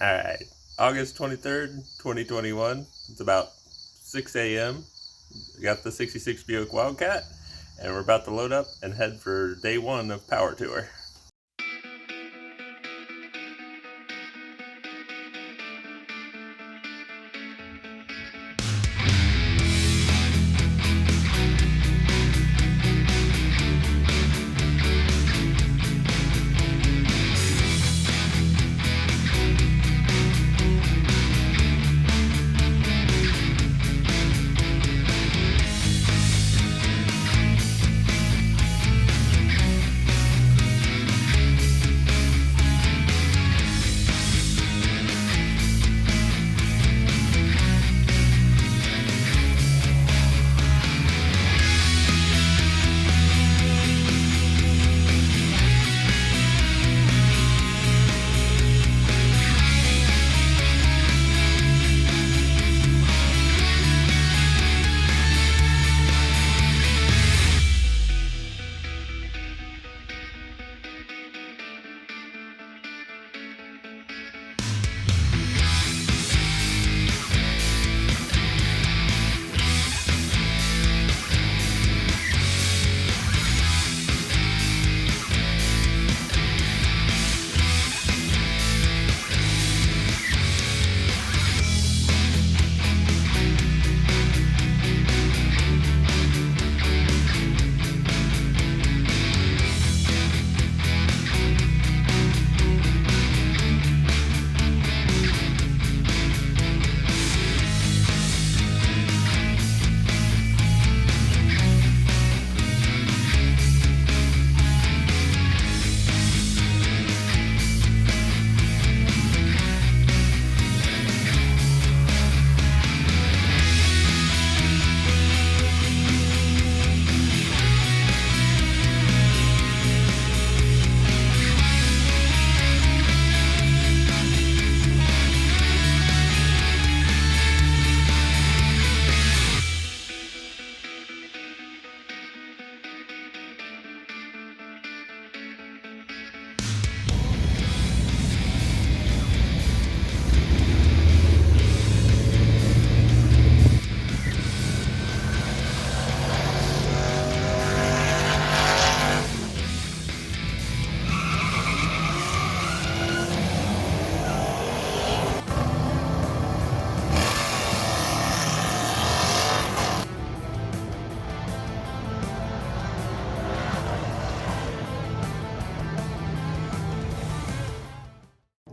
Alright, August 23rd, 2021. It's about 6 a.m. We got the 66 Buick Wildcat, and we're about to load up and head for day one of Power Tour.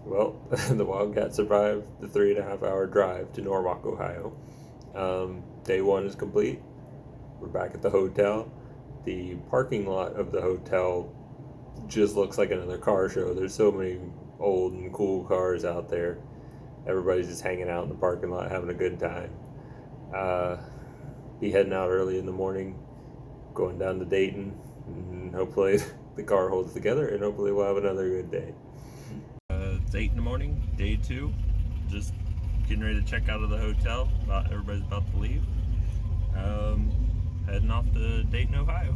Well, the Wildcat survived the 3.5 hour drive to Norwalk, Ohio. Day one is complete. We're back at the hotel. The parking lot of the hotel just looks like another car show. There's so many old and cool cars out there. Everybody's just hanging out in the parking lot having a good time. Be heading out early in the morning, going down to Dayton, and hopefully the car holds together, and hopefully we'll have another good day. It's 8 in the morning, day two. Just getting ready to check out of the hotel. Everybody's about to leave. Heading off to Dayton, Ohio.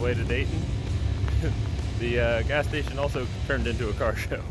way to Dayton. The gas station also turned into a car show.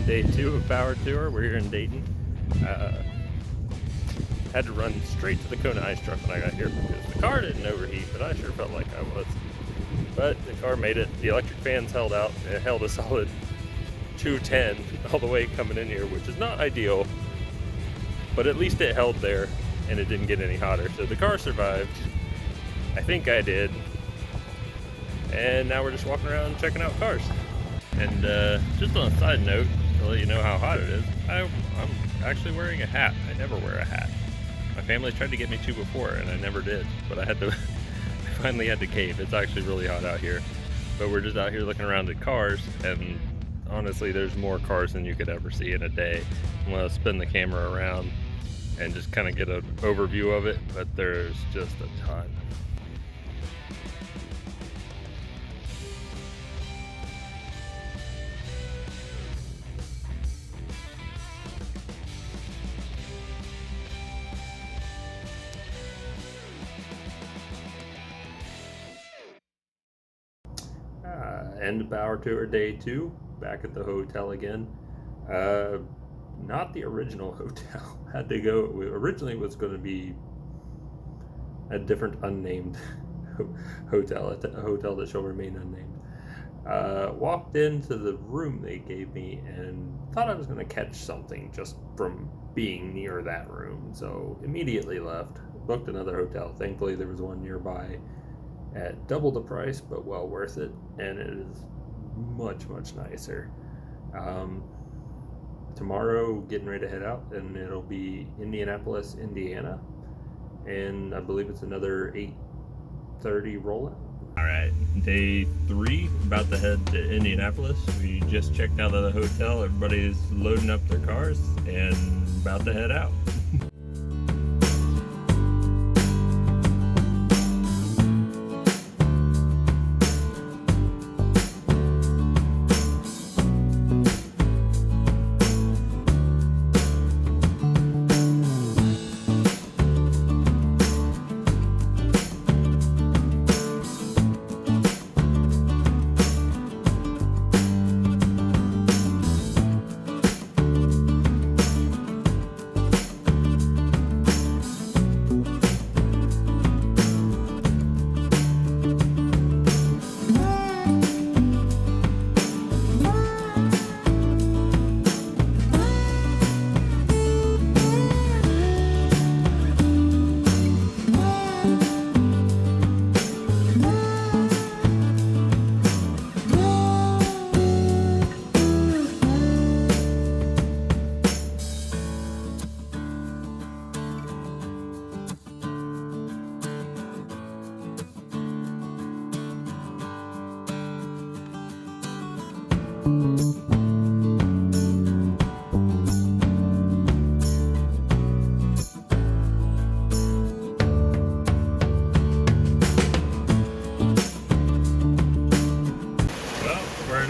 Day 2 of Power Tour. We're here in Dayton. Had to run straight to the Kona ice truck when I got here because the car didn't overheat, but I sure felt like I was. But the car made it. The electric fans held out. It held a solid 210 all the way coming in here, which is not ideal, but at least it held there and it didn't get any hotter. So the car survived. I think I did. And now we're just walking around checking out cars. And just on a side note, to let you know how hot it is, I'm actually wearing a hat. I never wear a hat. My family tried to get me to before, and I never did. But I finally had to cave. It's actually really hot out here. But we're just out here looking around at cars, and honestly, there's more cars than you could ever see in a day. I'm gonna spin the camera around and just kind of get an overview of it, but there's just a ton. End of Power Tour Day 2, back at the hotel again. Not the original hotel. Had to go, originally it was going to be a different unnamed hotel, a hotel that shall remain unnamed. Walked into the room they gave me and thought I was going to catch something just from being near that room. So immediately left, booked another hotel. Thankfully there was one nearby at double the price, but well worth it, and it is much nicer. Tomorrow getting ready to head out, and it'll be Indianapolis, Indiana, and I believe it's another 8:30 rollout. All right, day 3, about to head to Indianapolis. We just checked out of the hotel. Everybody's loading up their cars and about to head out.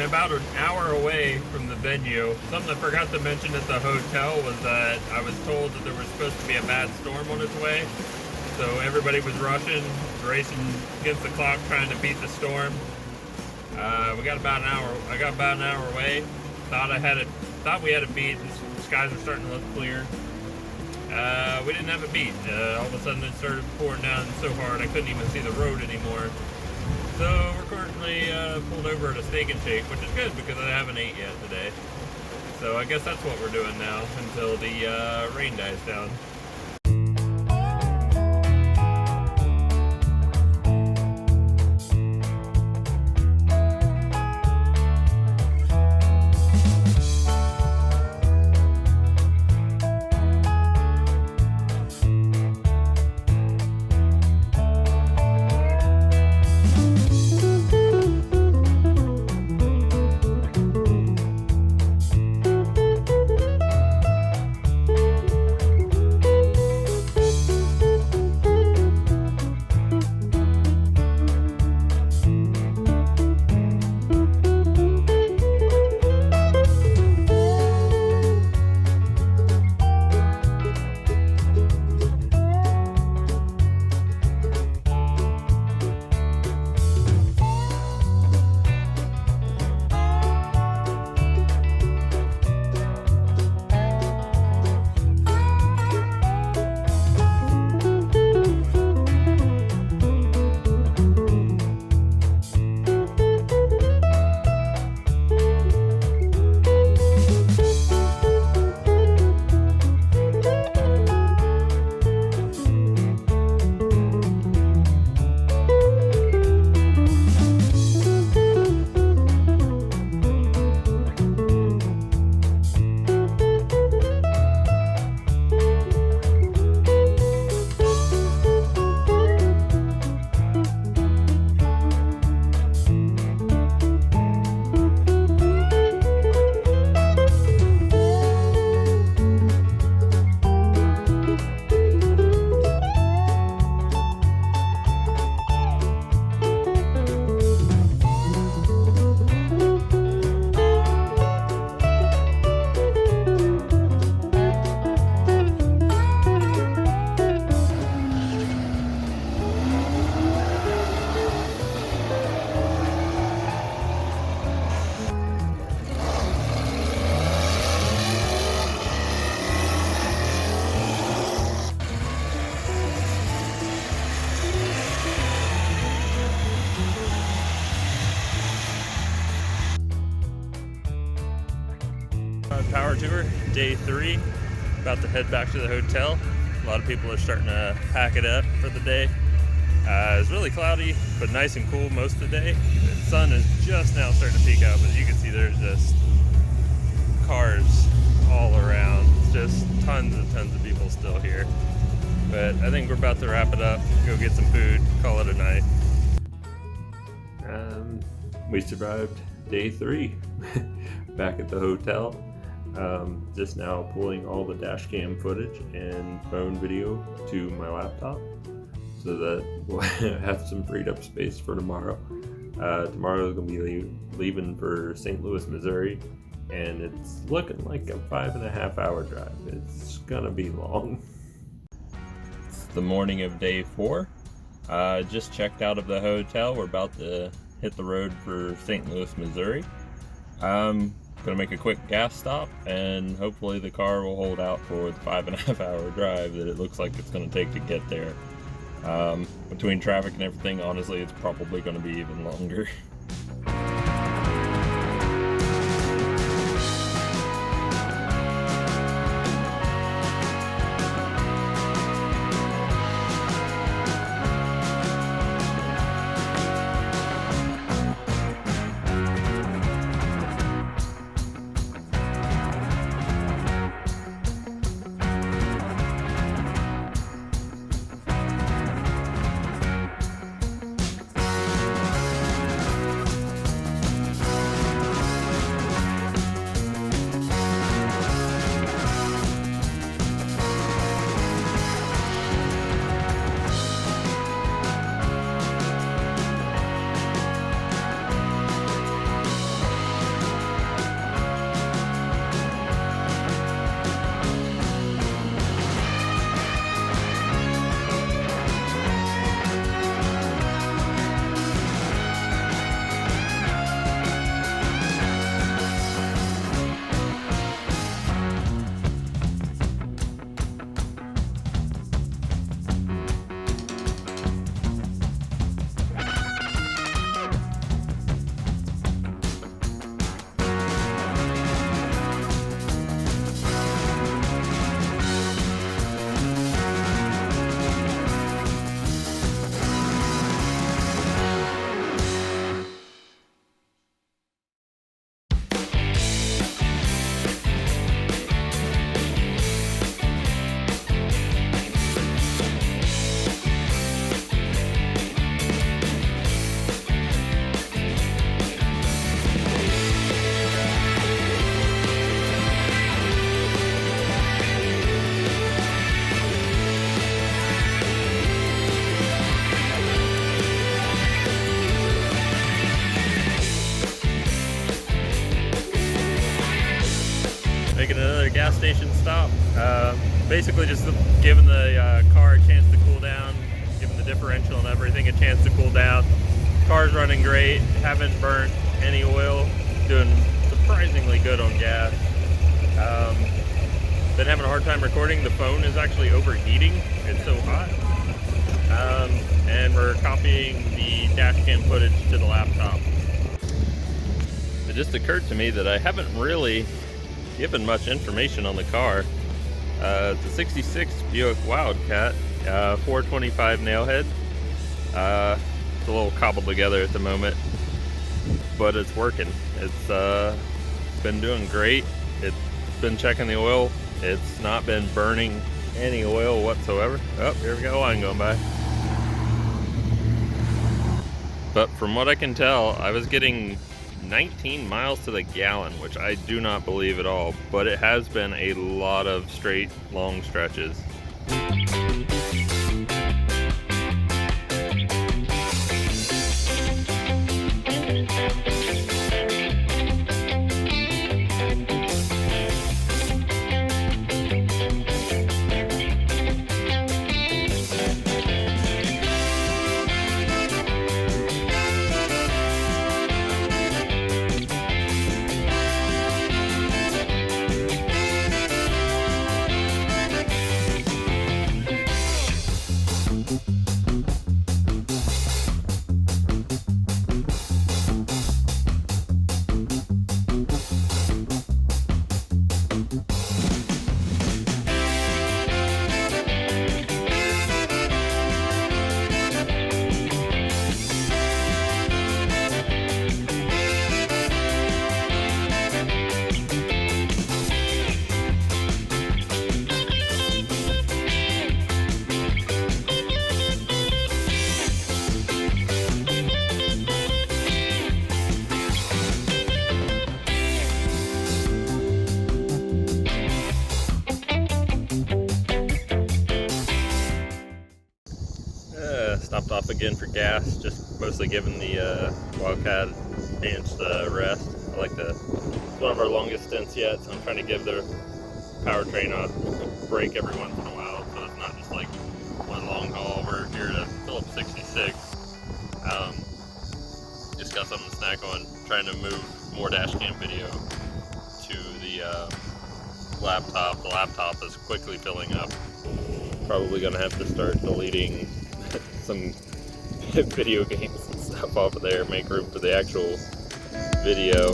About an hour away from the venue. Something I forgot to mention at the hotel was that I was told that there was supposed to be a bad storm on its way. So everybody was rushing, racing against the clock, trying to beat the storm. We got about an hour. I got about an hour away. Thought we had it beat. The skies were starting to look clear. We didn't have it beat. All of a sudden it started pouring down so hard I couldn't even see the road anymore. So we're currently pulled over at a Steak and Shake, which is good because I haven't ate yet today. So I guess that's what we're doing now until the rain dies down. day 3. About to head back to the hotel. A lot of people are starting to pack it up for the day. It's really cloudy, but nice and cool most of the day. The sun is just now starting to peek out, but as you can see, there's just cars all around. It's just tons and tons of people still here. But I think we're about to wrap it up, go get some food, call it a night. We survived day 3 back at the hotel. Just now pulling all the dash cam footage and phone video to my laptop so that we'll have some freed up space for tomorrow. Tomorrow is going to be leaving for St. Louis, Missouri, and it's looking like a 5.5 hour drive. It's going to be long. It's the morning of day 4. Just checked out of the hotel. We're about to hit the road for St. Louis, Missouri. Gonna make a quick gas stop, and hopefully the car will hold out for the 5.5 hour drive that it looks like it's gonna take to get there. Between traffic and everything, honestly, it's probably gonna be even longer. Making another gas station stop. Basically just giving the car a chance to cool down, giving the differential and everything a chance to cool down. Car's running great, haven't burnt any oil, doing surprisingly good on gas. Been having a hard time recording. The phone is actually overheating, it's so hot. And we're copying the dash cam footage to the laptop. It just occurred to me that I haven't really given much information on the car. It's a 66 Buick Wildcat, 425 nailhead. It's a little cobbled together at the moment, but it's working. It's been doing great. It's been checking the oil. It's not been burning any oil whatsoever. Oh, here we got a line going by. But from what I can tell, I was getting 19 miles to the gallon, which I do not believe at all, but it has been a lot of straight long stretches. Stopped off again for gas, just mostly giving the Wildcat inch the rest. It's one of our longest stints yet, so I'm trying to give the powertrain a break every once in a while, so it's not just like one long haul. We're here to fill up 66. Just got something to snack on, trying to move more dash cam video to the laptop. The laptop is quickly filling up. Probably gonna have to start deleting some video games and stuff off of there, make room for the actual video.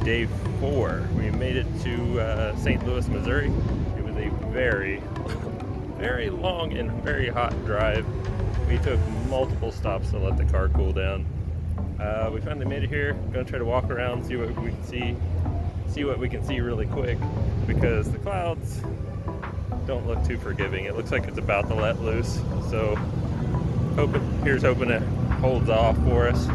Day 4. We made it to St. Louis, Missouri. It was a very, very long and very hot drive. We took multiple stops to let the car cool down. We finally made it here. I'm gonna try to walk around, see what we can see what we can see really quick, because the clouds don't look too forgiving. It looks like it's about to let loose. So here's hoping it holds off for us.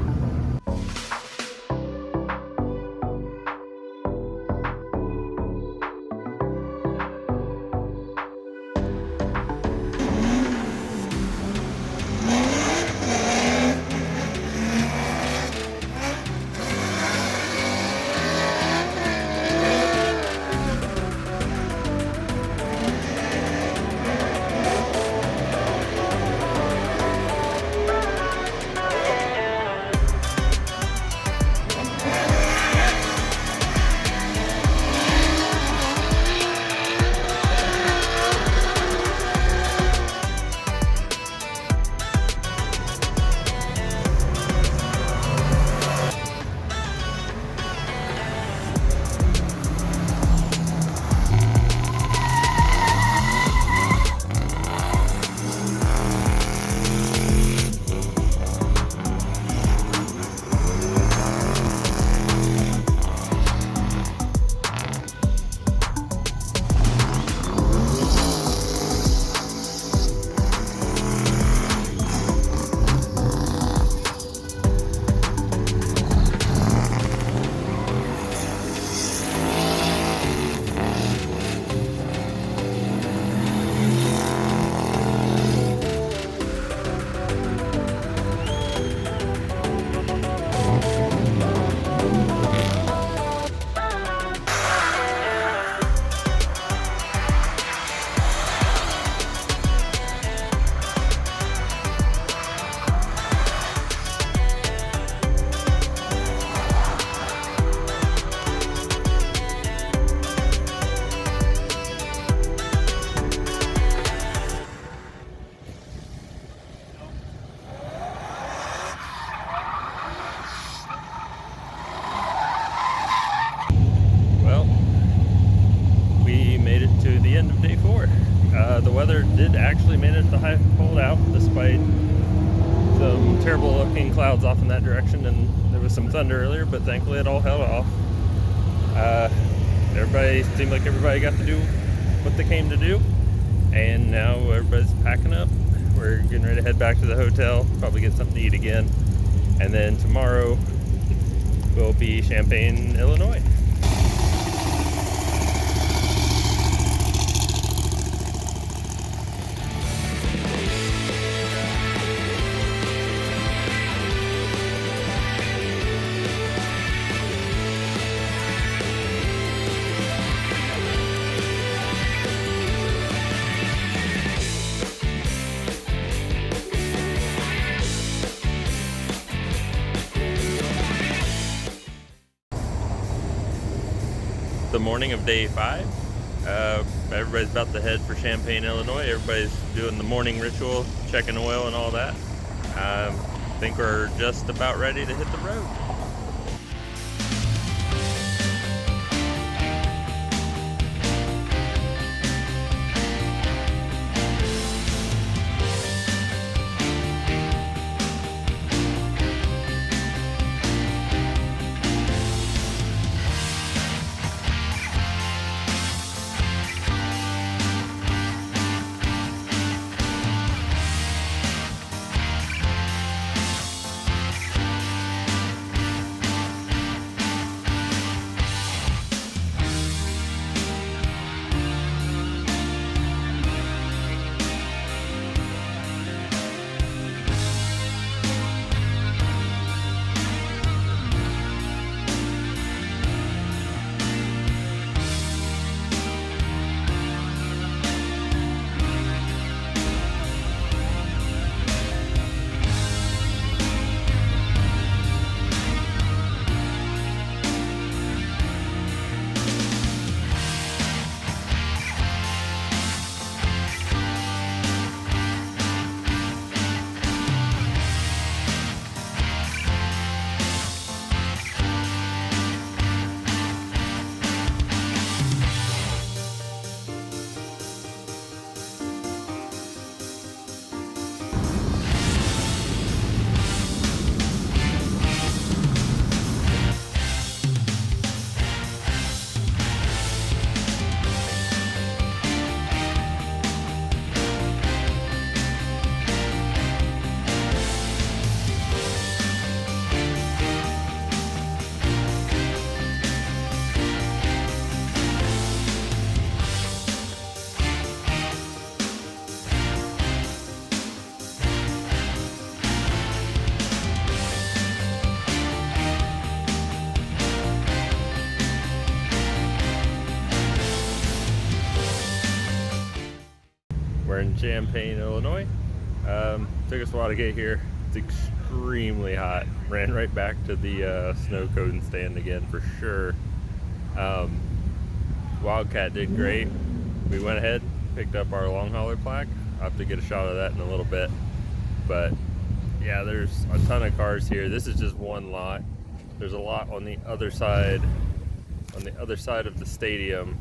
did actually manage to hold out despite some terrible looking clouds off in that direction, and there was some thunder earlier, but thankfully it all held off. Everybody seemed like everybody got to do what they came to do, and now everybody's packing up. We're getting ready to head back to the hotel, probably get something to eat again, and then tomorrow will be Champaign, Illinois. The morning of day 5. Everybody's about to head for Champaign, Illinois. Everybody's doing the morning ritual, checking oil and all that. I think we're just about ready to hit the road. We're in Champaign, Illinois. Took us a while to get here. It's extremely hot. Ran right back to the snow cone stand again for sure. Wildcat did great. We went ahead, picked up our long hauler plaque. I'll have to get a shot of that in a little bit. But yeah, there's a ton of cars here. This is just one lot. There's a lot on the other side of the stadium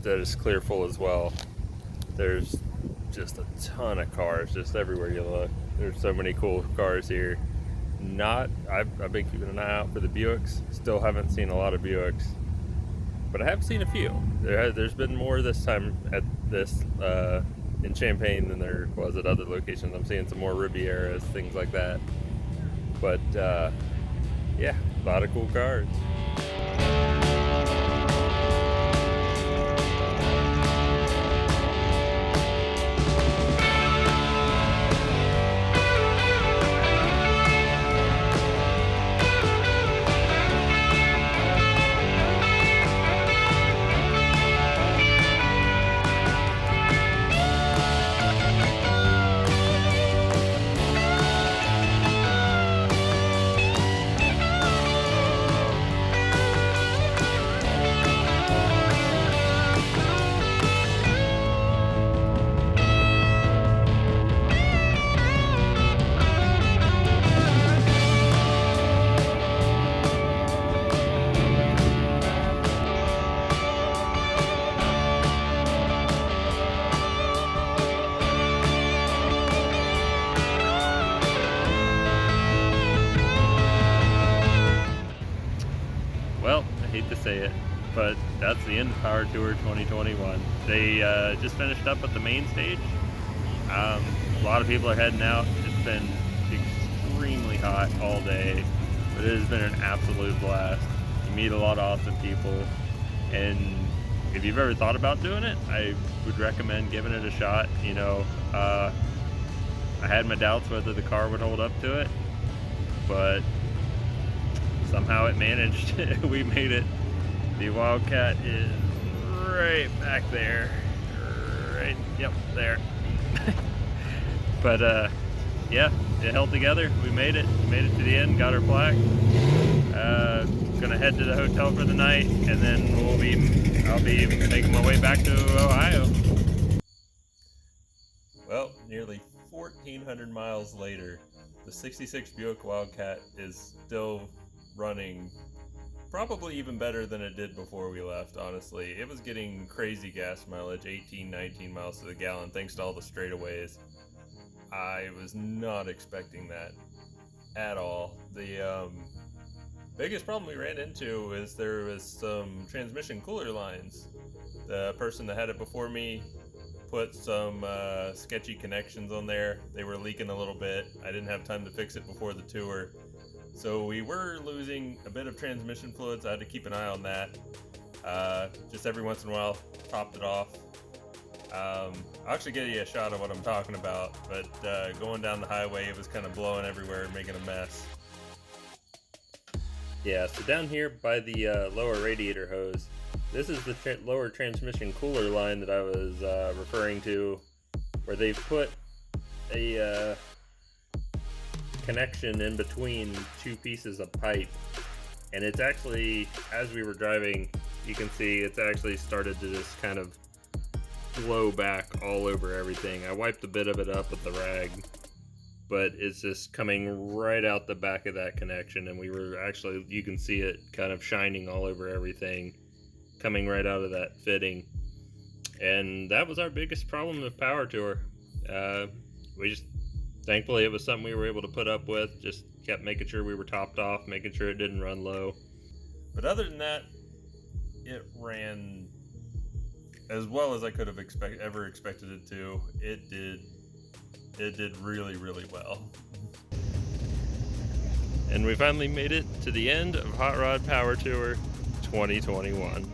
that is clear full as well. There's just a ton of cars just everywhere you look. There's so many cool cars here. I've been keeping an eye out for the Buicks. Still haven't seen a lot of Buicks, but I have seen a few. There's been more this time at this in Champaign than there was at other locations. I'm seeing some more Ribieras, things like that. But yeah, a lot of cool cars. hate to say it, but that's the end of Power Tour 2021. They just finished up at the main stage. A lot of people are heading out. It's been extremely hot all day, but it has been an absolute blast. You meet a lot of awesome people, and if you've ever thought about doing it, I would recommend giving it a shot. You know, I had my doubts whether the car would hold up to it, but somehow it managed. We made it. The Wildcat is right back there. Right, yep, there. But yeah, it held together. We made it. Made it to the end. Got our plaque. Gonna head to the hotel for the night, and then I'll be making my way back to Ohio. Well, nearly 1,400 miles later, the '66 Buick Wildcat is still running, probably even better than it did before we left. Honestly, it was getting crazy gas mileage, 18-19 miles to the gallon, thanks to all the straightaways. I was not expecting that at all. The biggest problem we ran into is there was some transmission cooler lines. The person that had it before me put some sketchy connections on there. They were leaking a little bit. I didn't have time to fix it before the tour. So we were losing a bit of transmission fluids. I had to keep an eye on that. Just every once in a while, topped it off. I'll actually get you a shot of what I'm talking about, but going down the highway, it was kind of blowing everywhere, making a mess. Yeah, so down here by the lower radiator hose, this is the lower transmission cooler line that I was referring to, where they've put a connection in between two pieces of pipe, and it's actually, as we were driving, you can see it's actually started to just kind of blow back all over everything. I wiped a bit of it up with the rag, but it's just coming right out the back of that connection, and we were actually, you can see it kind of shining all over everything, coming right out of that fitting. And that was our biggest problem with Power Tour. Thankfully it was something we were able to put up with, just kept making sure we were topped off, making sure it didn't run low. But other than that, it ran as well as I could have ever expected it to. It did really, really well. And we finally made it to the end of Hot Rod Power Tour 2021.